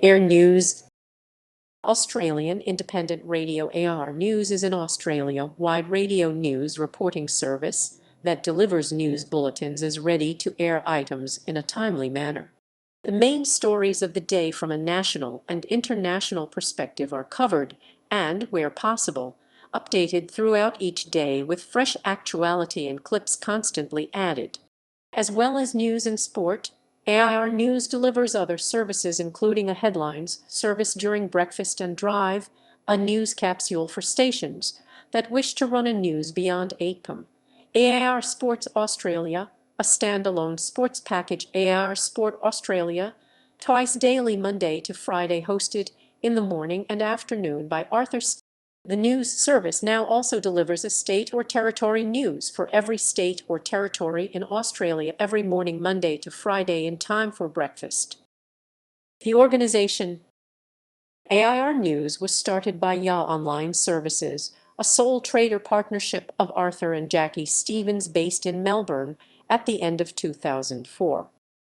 Air News. Australian Independent Radio. AR News is an Australia-wide radio news reporting service that delivers news bulletins as ready-to-air items in a timely manner. The main stories of the day from a national and international perspective are covered and, where possible, updated throughout each day with fresh actuality and clips constantly added. As well as news and sport, AIR News delivers other services including a headlines service during breakfast and drive, a news capsule for stations that wish to run a news beyond 8 AIR Sports Australia, a standalone sports package. AIR Sport Australia, twice daily Monday to Friday, hosted in the morning and afternoon by Arthur. The news service now also delivers a state or territory news for every state or territory in Australia every morning Monday to Friday in time for breakfast. The organization AIR News was started by YA Online Services, a sole trader partnership of Arthur and Jackie Stevens based in Melbourne at the end of 2004.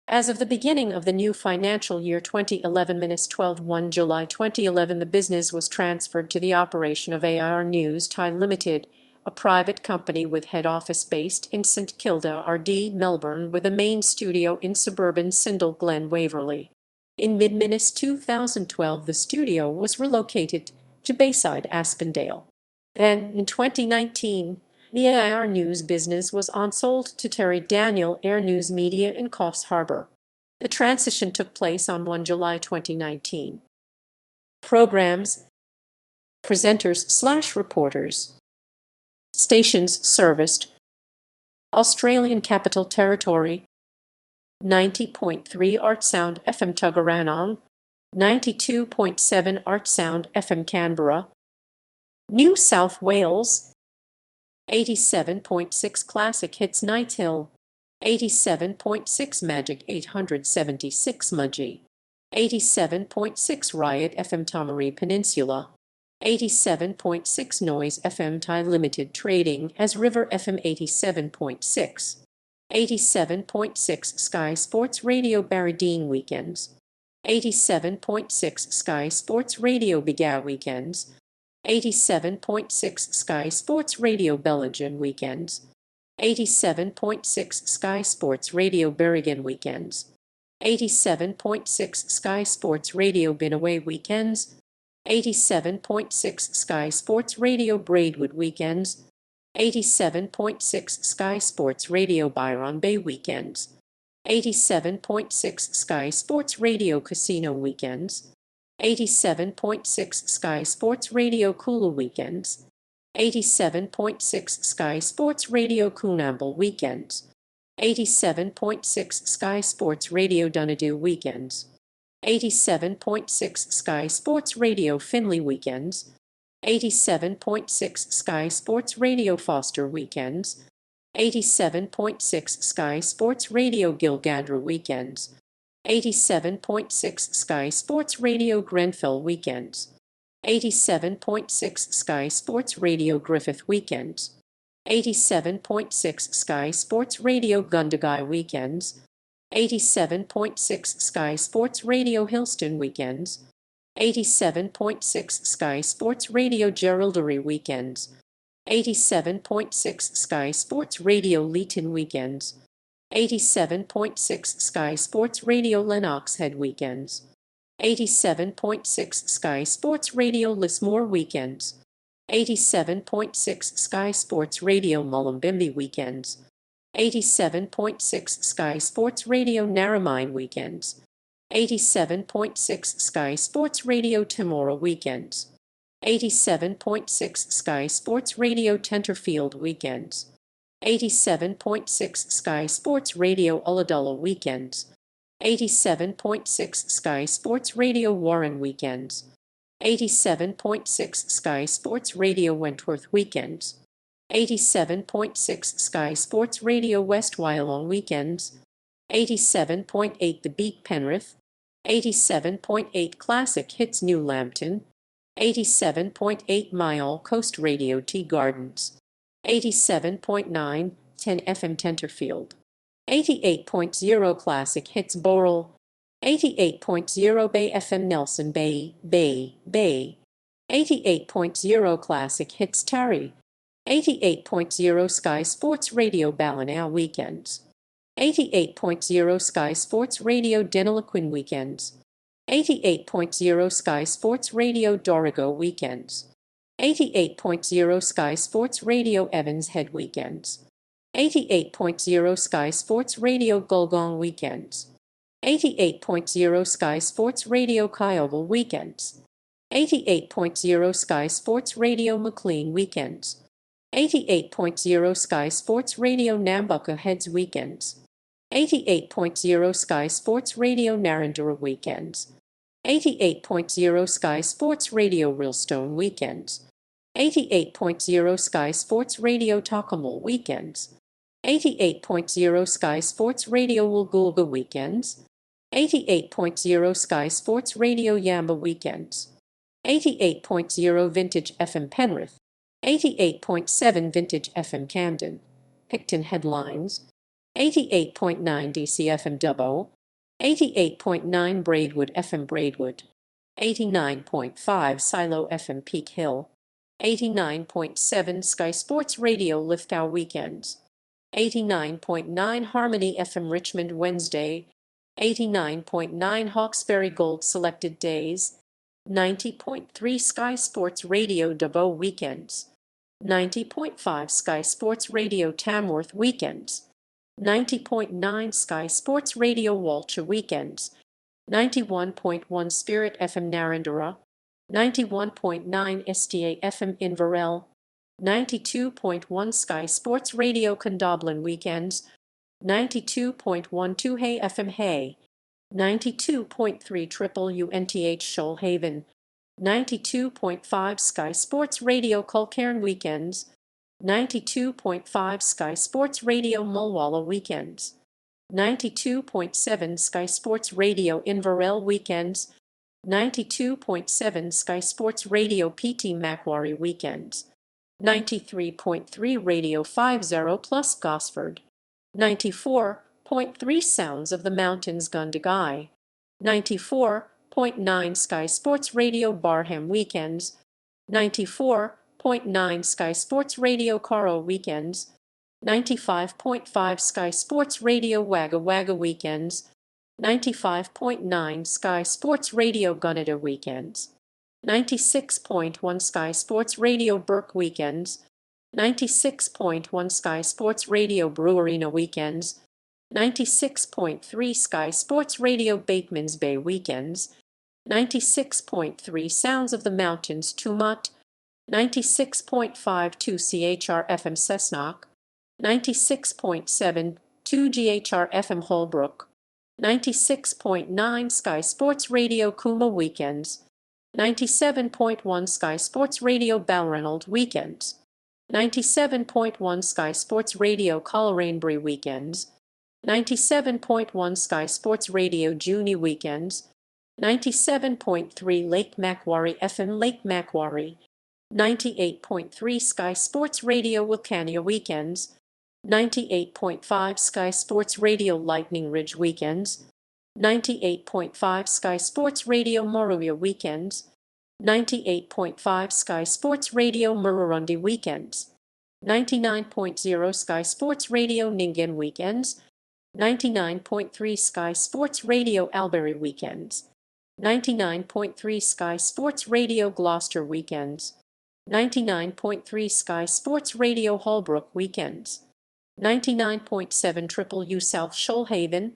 As of the beginning of the new financial year 2011-12 July 2011, the business was transferred to the operation of AIR News Thai Limited, a private company with head office based in St Kilda, RD, Melbourne, with a main studio in suburban Sindel Glen, Waverley. In mid-2012, the studio was relocated to Bayside, Aspendale. Then, in 2019, the AIR News business was on-sold to Terry Daniel Air News Media in Coffs Harbour. The transition took place on 1 July 2019. Programs, presenters/reporters, stations serviced: Australian Capital Territory, 90.3 Artsound FM Tuggeranong, 92.7 Artsound FM Canberra, New South Wales, 87.6 Classic Hits Nights Hill, 87.6 Magic 876 Mudgee, 87.6 Riot FM Tomaree Peninsula, 87.6 Noise FM Thai Limited Trading as River FM 87.6, 87.6 Sky Sports Radio Barradine Weekends, 87.6 Sky Sports Radio Biga Weekends, 87.6 Sky Sports Radio Belgian Weekends, 87.6 Sky Sports Radio Berrigan Weekends, 87.6 Sky Sports Radio Binaway Weekends, 87.6 Sky Sports Radio Braidwood Weekends, 87.6 Sky Sports Radio Byron Bay Weekends, 87.6 Sky Sports Radio Casino Weekends, 87.6 Sky Sports Radio Kula Weekends, 87.6 Sky Sports Radio Coonamble Weekends, 87.6 Sky Sports Radio Dunedoo Weekends, 87.6 Sky Sports Radio Finley Weekends, 87.6 Sky Sports Radio Foster Weekends, 87.6 Sky Sports Radio Gilgandra Weekends, 87.6 Sky Sports Radio Grenfell Weekends, 87.6 Sky Sports Radio Griffith Weekends, 87.6 Sky Sports Radio Gundagai Weekends, 87.6 Sky Sports Radio Hillston Weekends, 87.6 Sky Sports Radio Geraldary Weekends, 87.6 Sky Sports Radio Leeton Weekends, 87.6 Sky Sports Radio Lennox Head Weekends, 87.6 Sky Sports Radio Lismore Weekends, 87.6 Sky Sports Radio Mullumbimby Weekends, 87.6 Sky Sports Radio Narromine Weekends, 87.6 Sky Sports Radio Temora Weekends, 87.6 Sky Sports Radio Tenterfield Weekends, 87.6 Sky Sports Radio Ulladulla Weekends, 87.6 Sky Sports Radio Warren Weekends, 87.6 Sky Sports Radio Wentworth Weekends, 87.6 Sky Sports Radio West Wyalong Weekends, 87.8 The Beak Penrith, 87.8 Classic Hits New Lambton, 87.8 Myall Coast Radio Tea Gardens, 87.9 10 FM Tenterfield, 88.0 Classic Hits Boral, 88.0 Bay FM Nelson Bay, 88.0 Classic Hits Tarry, 88.0 Sky Sports Radio Ballina Weekends, 88.0 Sky Sports Radio Deniliquin Weekends, 88.0 Sky Sports Radio Dorigo Weekends, 88.0 Sky Sports Radio Evans Head Weekends, 88.0 Sky Sports Radio Gulgong Weekends, 88.0 Sky Sports Radio Kiowa Weekends, 88.0 Sky Sports Radio McLean Weekends, 88.0 Sky Sports Radio Nambucca Heads Weekends, 88.0 Sky Sports Radio Narrandera Weekends, 88.0 Sky Sports Radio Realstone Weekends, 88.0 Sky Sports Radio Takamal Weekends, 88.0 Sky Sports Radio Woolgoolga Weekends, 88.0 Sky Sports Radio Yamba Weekends, 88.0 Vintage FM Penrith, 88.7 Vintage FM Camden, Picton Headlines, 88.9 DC FM Dubbo, 88.9 Braidwood FM Braidwood, 89.5 Silo FM Peak Hill, 89.7 Sky Sports Radio Lithgow Weekends, 89.9 Harmony FM Richmond Wednesday, 89.9 Hawkesbury Gold Selected Days, 90.3 Sky Sports Radio Dubbo Weekends, 90.5 Sky Sports Radio Tamworth Weekends, 90.9 Sky Sports Radio Walcha Weekends, 91.1 Spirit FM Narrandera, 91.9 STA FM Inverell, 92.1 Sky Sports Radio Condoblin Weekends, 92.1 Hay FM Hay, 92.3 Triple UNTH Shoalhaven, 92.5 Sky Sports Radio Culcairn Weekends, 92.5 Sky Sports Radio Mulwala Weekends, 92.7 Sky Sports Radio Inverell Weekends, 92.7 Sky Sports Radio PT Macquarie Weekends, 93.3 Radio 50 plus Gosford, 94.3 Sounds of the Mountains Gundagai, 94.9 Sky Sports Radio Barham Weekends, 94.9 Sky Sports Radio Caro Weekends, 95.5 Sky Sports Radio Wagga Wagga Weekends, 95.9 Sky Sports Radio Gunnedah Weekends, 96.1 Sky Sports Radio Burke Weekends, 96.1 Sky Sports Radio Brewerina Weekends, 96.3 Sky Sports Radio Batemans Bay Weekends, 96.3 Sounds of the Mountains Tumut, 96.5 2CHR FM Cessnock, 96.7 2GHR FM Holbrook, 96.9 Sky Sports Radio Cooma Weekends, 97.1 Sky Sports Radio Balranald Weekends, 97.1 Sky Sports Radio Colerainbury Weekends, 97.1 Sky Sports Radio Juni Weekends, 97.3 Lake Macquarie FM Lake Macquarie, 98.3 Sky Sports Radio Wilcannia Weekends, 98.5 Sky Sports Radio Lightning Ridge Weekends, 98.5 Sky Sports Radio Moruya Weekends, 98.5 Sky Sports Radio Murrurundi Weekends, 99.0 Sky Sports Radio Ningen Weekends, 99.3 Sky Sports Radio Albury Weekends, 99.3 Sky Sports Radio Gloucester Weekends, 99.3 Sky Sports Radio Holbrook Weekends, 99.7 Triple U South Shoalhaven,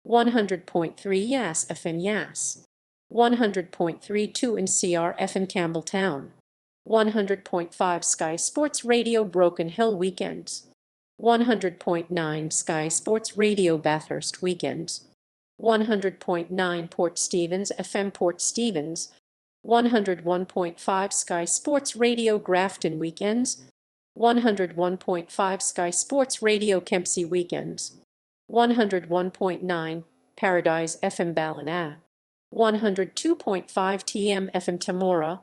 100.3 Yass FM Yass, 100.3 2 in CR FM Campbelltown, 100.5 Sky Sports Radio Broken Hill Weekends, 100.9 Sky Sports Radio Bathurst Weekends, 100.9 Port Stephens FM Port Stephens, 101.5 Sky Sports Radio Grafton Weekends, 101.5 Sky Sports Radio Kempsey Weekends, 101.9 Paradise FM Ballina, 102.5 TM FM Tamora,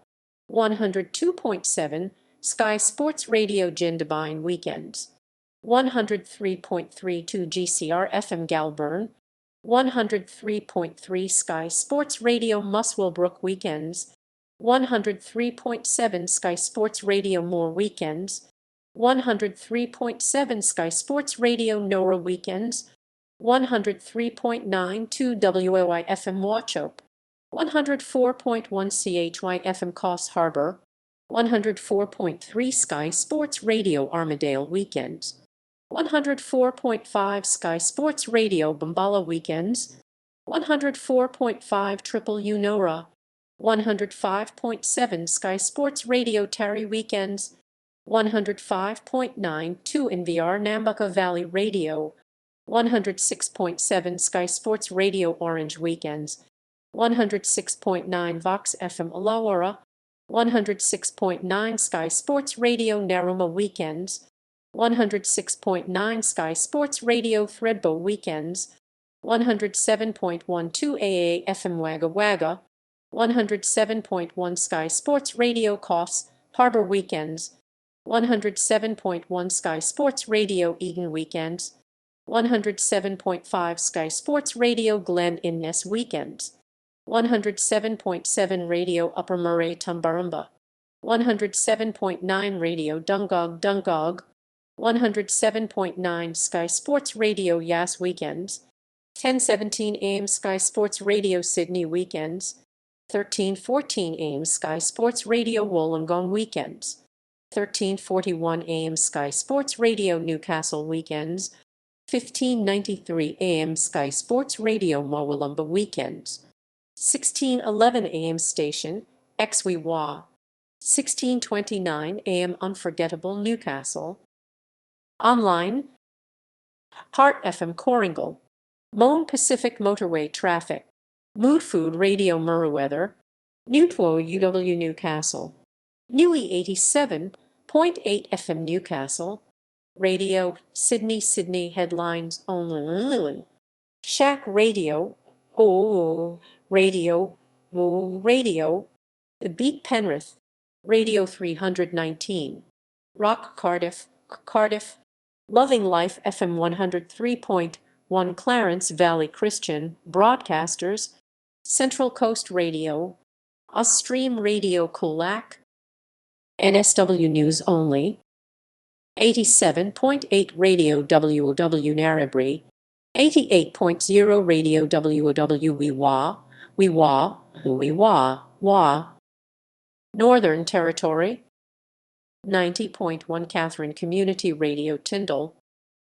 102.7 Sky Sports Radio Jindabyne Weekends, 103.32 GCR FM Galburn, 103.3 Sky Sports Radio Muswellbrook Weekends, 103.7 Sky Sports Radio Moore Weekends, 103.7 Sky Sports Radio Nora Weekends, 103.92 WOI FM Wauchope, 104.1 CHY FM Coffs Harbour, 104.3 Sky Sports Radio Armadale Weekends, 104.5 Sky Sports Radio Bombala Weekends, 104.5 Triple U Nora, 105.7 Sky Sports Radio Tarry Weekends, 105.92 NVR Nambucca Valley Radio, 106.7 Sky Sports Radio Orange Weekends, 106.9 Vox FM Illawarra, 106.9 Sky Sports Radio Naruma Weekends, 106.9 Sky Sports Radio Thredbo Weekends, 107.12 AA FM Wagga Wagga, 107.1 Sky Sports Radio Coffs Harbour Weekends, 107.1 Sky Sports Radio Eden Weekends, 107.5 Sky Sports Radio Glen Innes Weekends, 107.7 Radio Upper Murray Tumbarumba, 107.9 Radio Dungog Dungog, 107.9 Sky Sports Radio Yass Weekends, 10:17 AM Sky Sports Radio Sydney Weekends, 13:14 AM Sky Sports Radio Wollongong Weekends, 13:41 AM Sky Sports Radio Newcastle Weekends, 15:93 AM Sky Sports Radio Mowalumba Weekends, 16:11 AM Station Exwiwa, 16:29 AM Unforgettable Newcastle. Online, Heart FM Coringal, Moan Pacific Motorway Traffic, Mood Food Radio Merriweather, Newtwo UW Newcastle, Newy 87.8 FM Newcastle, Radio Sydney Headlines Only, Shack Radio, Radio, The Beat Penrith, Radio 319, Rock Cardiff, Loving Life FM 103.1 Clarence Valley Christian Broadcasters, Central Coast Radio, Australian Radio Kulak, NSW News Only, 87.8 Radio WOW Narrabri, 88.0 Radio WOW Wee Northern Territory, 90.1 Catherine Community Radio Tyndall,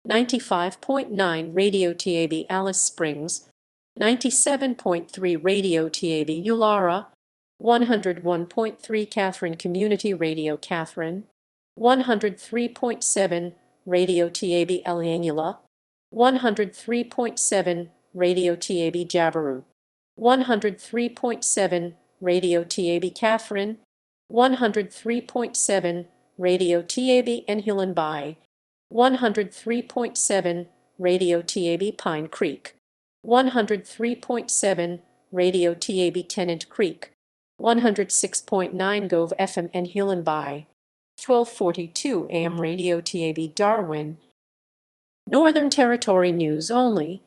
95.9 Radio TAB Alice Springs, 97.3 Radio TAB Ulara, 101.3 Catherine Community Radio Catherine, 103.7 Radio TAB Eliangula, 103.7 Radio TAB Jabiru, 103.7 Radio TAB Catherine, 103.7 Radio TAB Enhulan Bay, 103.7 Radio TAB Pine Creek, 103.7 Radio TAB Tennant Creek, 106.9 Gove FM Enhulan Bay, 1242 AM Radio TAB Darwin, Northern Territory News Only,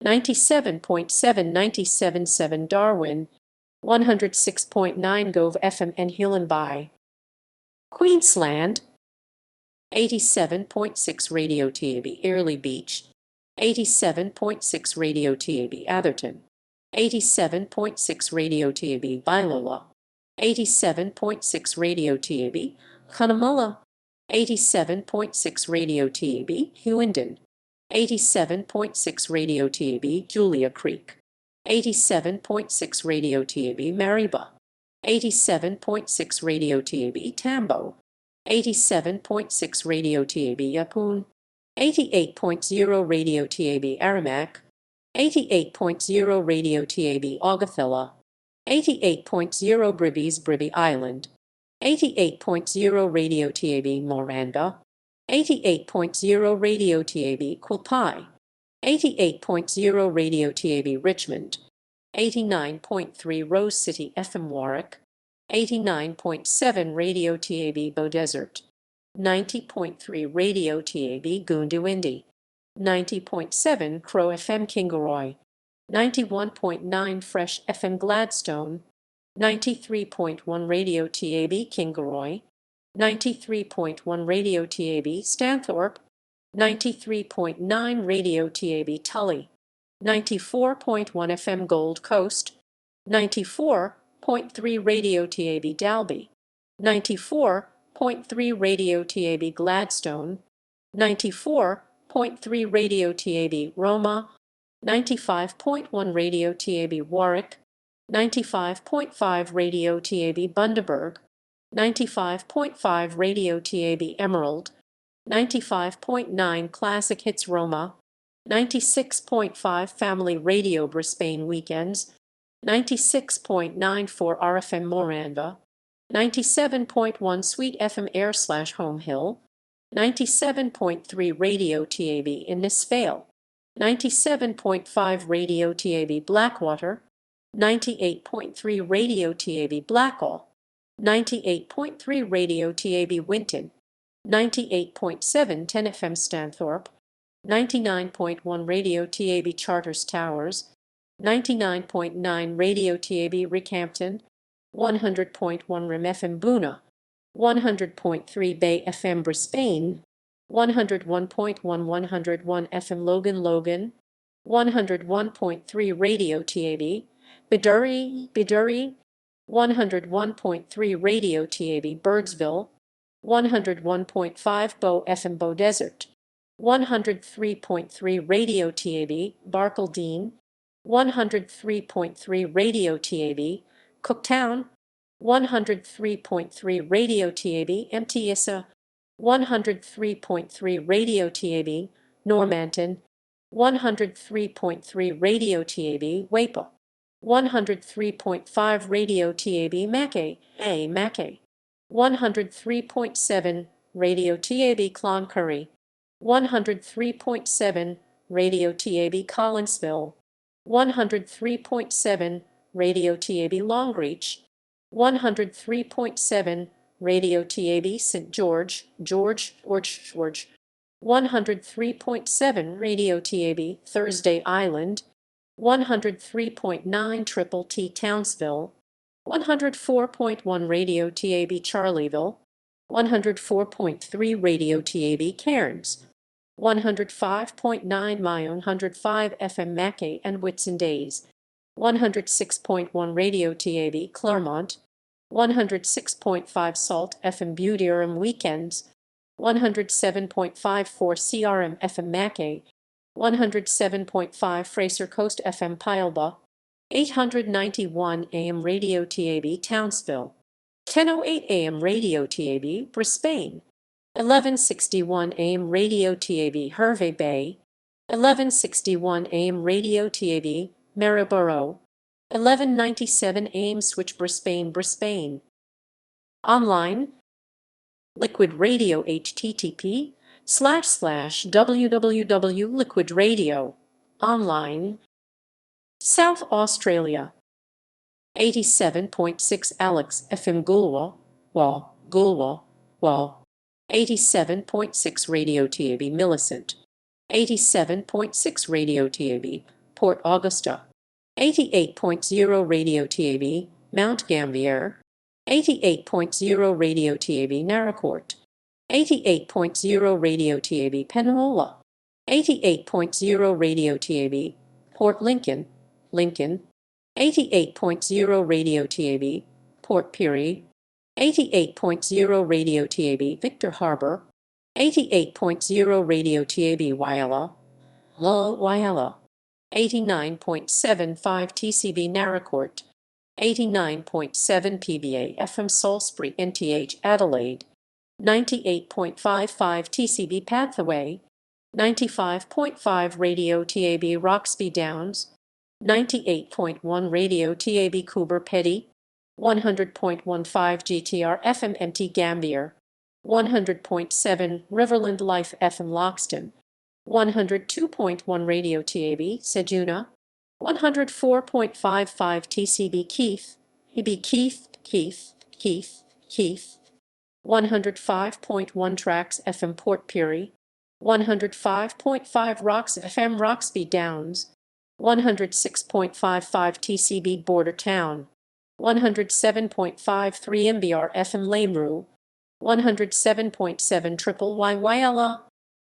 97.7 Darwin, 106.9 Gove FM Enhulan Bay, Queensland, 87.6 Radio TAB Airlie Beach, 87.6 Radio TAB Atherton, 87.6 Radio TAB Bailola, 87.6 Radio TAB Cunnamulla, 87.6 Radio TAB Hughenden, 87.6 Radio TAB Julia Creek, 87.6 Radio TAB Mariba, 87.6 Radio TAB Tambo, 87.6 Radio TAB Yapoon, 88.0 Radio TAB Aramac, 88.0 Radio TAB Augathella, 88.0 Bribby Island, 88.0 Radio TAB Moranda, 88.0 Radio TAB Quilpie, 88.0 Radio TAB Richmond, 89.3 Rose City FM Warwick, 89.7 Radio TAB Beaudesert, 90.3 Radio TAB Goondiwindi, 90.7 Crow FM Kingaroy, 91.9 Fresh FM Gladstone, 93.1 Radio TAB Kingaroy, 93.1 Radio TAB Stanthorpe, 93.9 Radio TAB Tully, 94.1 FM Gold Coast, 94.3 Radio TAB Dalby, 94.3 Radio TAB Gladstone, 94.3 Radio TAB Roma, 95.1 Radio TAB Warwick, 95.5 Radio TAB Bundaberg, 95.5 Radio TAB Emerald, 95.9 Classic Hits Roma, 96.5 Family Radio Brisbane Weekends, 96.94 RFM Moranva, 97.1 Sweet FM Air/Home Hill, 97.3 Radio TAB Innisfail, 97.5 Radio TAB Blackwater, 98.3 Radio TAB Blackall, 98.3 Radio TAB Winton, 98.7 10 FM Stanthorpe, 99.1 Radio TAB Charters Towers, 99.9 Radio TAB Rockhampton, 100.1 RIM FM Boona, 100.3 Bay FM Brisbane, 101.1 101 FM Logan, 101.3 Radio TAB Biduri, 101.3 Radio TAB Birdsville, 101.5 Bow FM Bow Desert, 103.3 Radio TAB Barcaldine, 103.3 Radio TAB Cooktown, 103.3 Radio TAB Mtissa, 103.3 Radio TAB Normanton, 103.3 Radio TAB Waipa, 103.5 Radio TAB Mackay, 103.7 Radio TAB Cloncurry, 103.7 Radio TAB Collinsville, 103.7 Radio TAB Longreach, 103.7 Radio TAB St. George, 103.7 Radio TAB Thursday Island, 103.9 Triple T Townsville, 104.1 Radio TAB Charleville, 104.3 Radio TAB Cairns, 105.9 Mayon, 105 FM Mackay and Whitsundays, 106.1 Radio TAB Claremont, 106.5 Salt FM Butyrem Weekends, 107.54 CRM FM Mackay, 107.5 Fraser Coast FM Pyleba, 891 AM Radio TAB Townsville, 10:08 AM Radio TAB Brisbane, 1161 AM Radio TAB Hervey Bay, 1161 AM Radio TAB Maryborough, 1197 AM Switch Brisbane. Online, Liquid Radio http://www.liquidradio. Online. South Australia. 87.6 Alex FM Gulwa, 87.6 Radio TAB Millicent, 87.6 Radio TAB Port Augusta, 88.0 Radio TAB Mount Gambier, 88.0 Radio TAB Naracoorte, 88.0 Radio TAB Penola, 88.0 Radio TAB Port Lincoln, 88.0 Radio TAB Port Pirie, 88.0 Radio TAB Victor Harbor, 88.0 Radio TAB Whyalla, 89.75 TCB Naracoorte, 89.7 PBA FM Salisbury NTH Adelaide, 98.55 TCB Pathway, 95.5 Radio TAB Roxby Downs, 98.1 Radio TAB Coober Pedy, 100.15 GTR FM MT Gambier, 100.7 Riverland Life FM Loxton, 102.1 Radio TAB Sejuna, 104.55 TCB Keith, 105.1 Tracks FM Port Pirie, 105.5 Rocks FM Roxby Downs, 106.55 TCB Bordertown, 107.53 MBR FM Lamru, 107.7 Triple Y Wyala,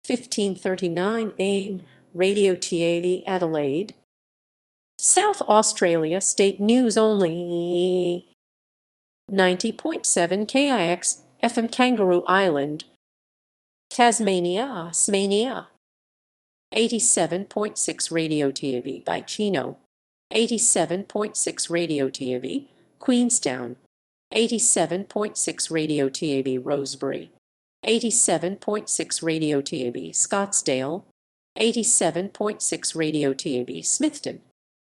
1539 AM Radio TA Adelaide, South Australia State News Only, 90.7 KIX FM Kangaroo Island, Tasmania, 87.6 Radio TV by Chino, 87.6 Radio TV, Queenstown, 87.6 Radio TV Rosebery, 87.6 Radio TV Scottsdale, 87.6 Radio TV Smithton,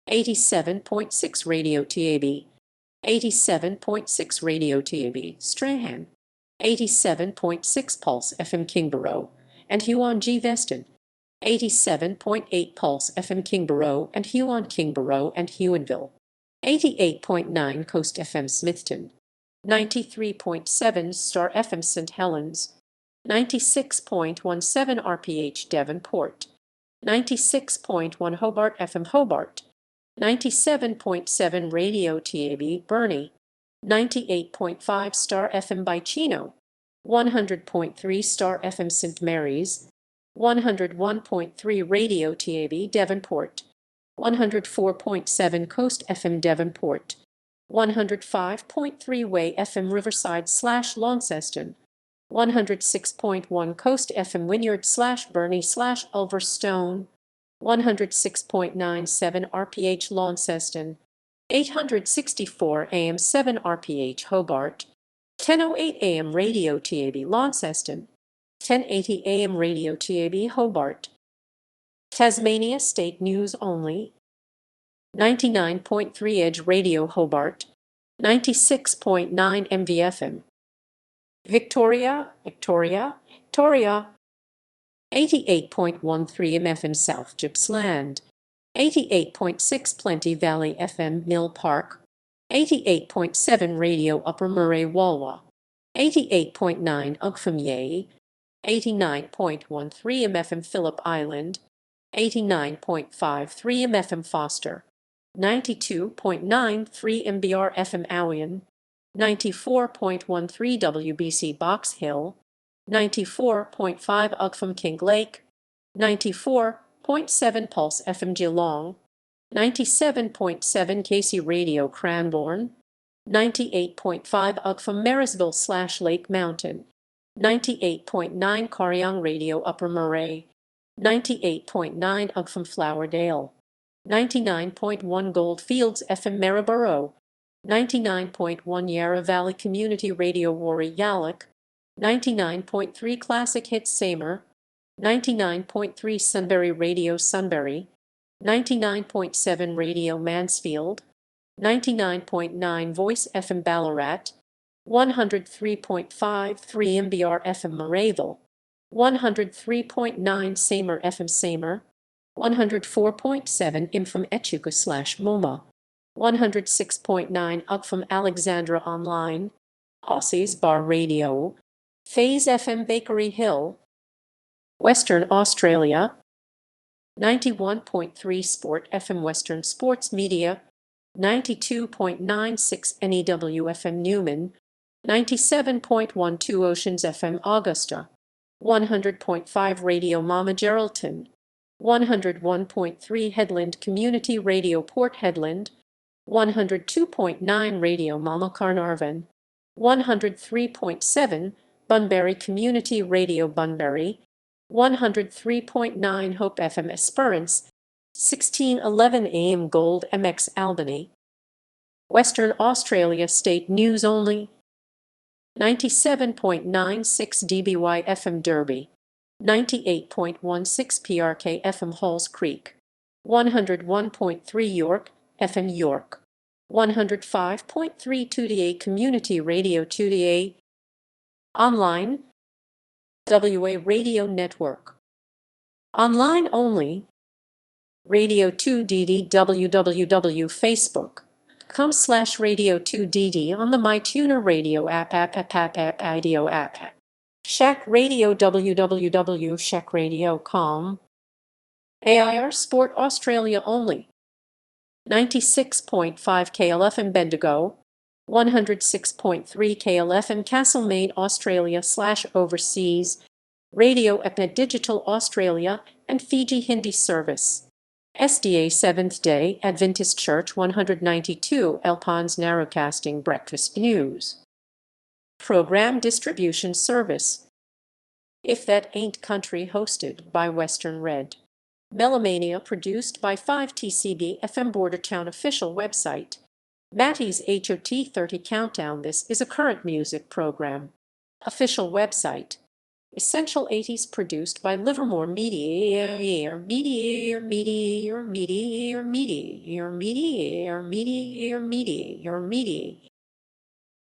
87.6 Radio TV, 87.6 Radio TV Strahan, 87.6 Pulse FM Kingborough and Huon G. Veston, 87.8 Pulse FM Kingborough and Huon Kingborough and Huonville, 88.9 Coast FM Smithton, 93.7 Star FM St. Helens, 96.17 RPH Devonport, 96.1 Hobart FM Hobart, 97.7 Radio TAB Burnie, 98.5 Star FM by Chino, 100.3 Star FM St. Mary's, 101.3 Radio TAB Devonport, 104.7 Coast FM Devonport, 105.3 Way FM Riverside/Launceston, 106.1 Coast FM Wynyard/Burnie/Ulverstone, 106.97 RPH Launceston, 864 AM 7 RPH Hobart, 1008 AM Radio TAB Launceston, 1080 AM Radio TAB Hobart, Tasmania State News Only, 99.3 Edge Radio Hobart, 96.9 MVFM, Victoria, 88.13 MFM South Gippsland, 88.6 Plenty Valley FM Mill Park, 88.7 Radio Upper Murray Walwa, 88.9 Ugfam Yea, 89.13 MFM Phillip Island, 89.53 MFM Foster, 92.93 MBR FM Owen, 94.13 WBC Box Hill, 94.5 Ugfam King Lake, 94.7 Pulse FM Geelong, 97.7 Casey Radio Cranbourne, 98.5 Ugfam Marysville/Lake Mountain, 98.9 Corryong Radio Upper Murray, 98.9 Ugfam Flowerdale, 99.1 Goldfields FM Maryborough, 99.1 Yarra Valley Community Radio Warri Yallock, 99.3 Classic Hits Seymour, 99.3 Sunbury Radio Sunbury, 99.7 Radio Mansfield, 99.9 Voice FM Ballarat, 103.53 MBR FM Morayville, 103.9 Seymour FM Seymour, 104.7 Infam Echuca/Moma, 106.9 Ugfam Alexandra Online, Aussies Bar Radio, Phase FM Bakery Hill, Western Australia, 91.3 Sport FM Western Sports Media, 92.96 NEW FM Newman, 97.12 Oceans FM Augusta, 100.5 Radio Mama Geraldton, 101.3 Headland Community Radio Port Hedland, 102.9 Radio Mama Carnarvon, 103.7 Bunbury Community Radio Bunbury, 103.9 Hope FM Esperance, 1611 AM Gold MX Albany, Western Australia State News Only, 97.96 DBY FM Derby, 98.16 PRK FM Halls Creek, 101.3 York FM York, 105.3 2DA Community Radio 2DA, online, WA Radio Network, online only, Radio 2DD www Facebook.com/Radio 2DD on the MyTuner Radio app, IDEO app. Shack Radio www.shackradio.com. AIR Sport Australia only. 96.5 KLFM Bendigo, 106.3 KLFM Castlemaine Australia/overseas, Radio Epnet Digital Australia and Fiji Hindi service. SDA Seventh-day Adventist Church 192 El Pons Narrowcasting Breakfast News. Program Distribution Service. If That Ain't Country hosted by Western Red. Melomania produced by 5TCB FM Bordertown official website. Matty's HOT 30 Countdown. This is a current music program. Official website. Essential 80s produced by Livermore Media.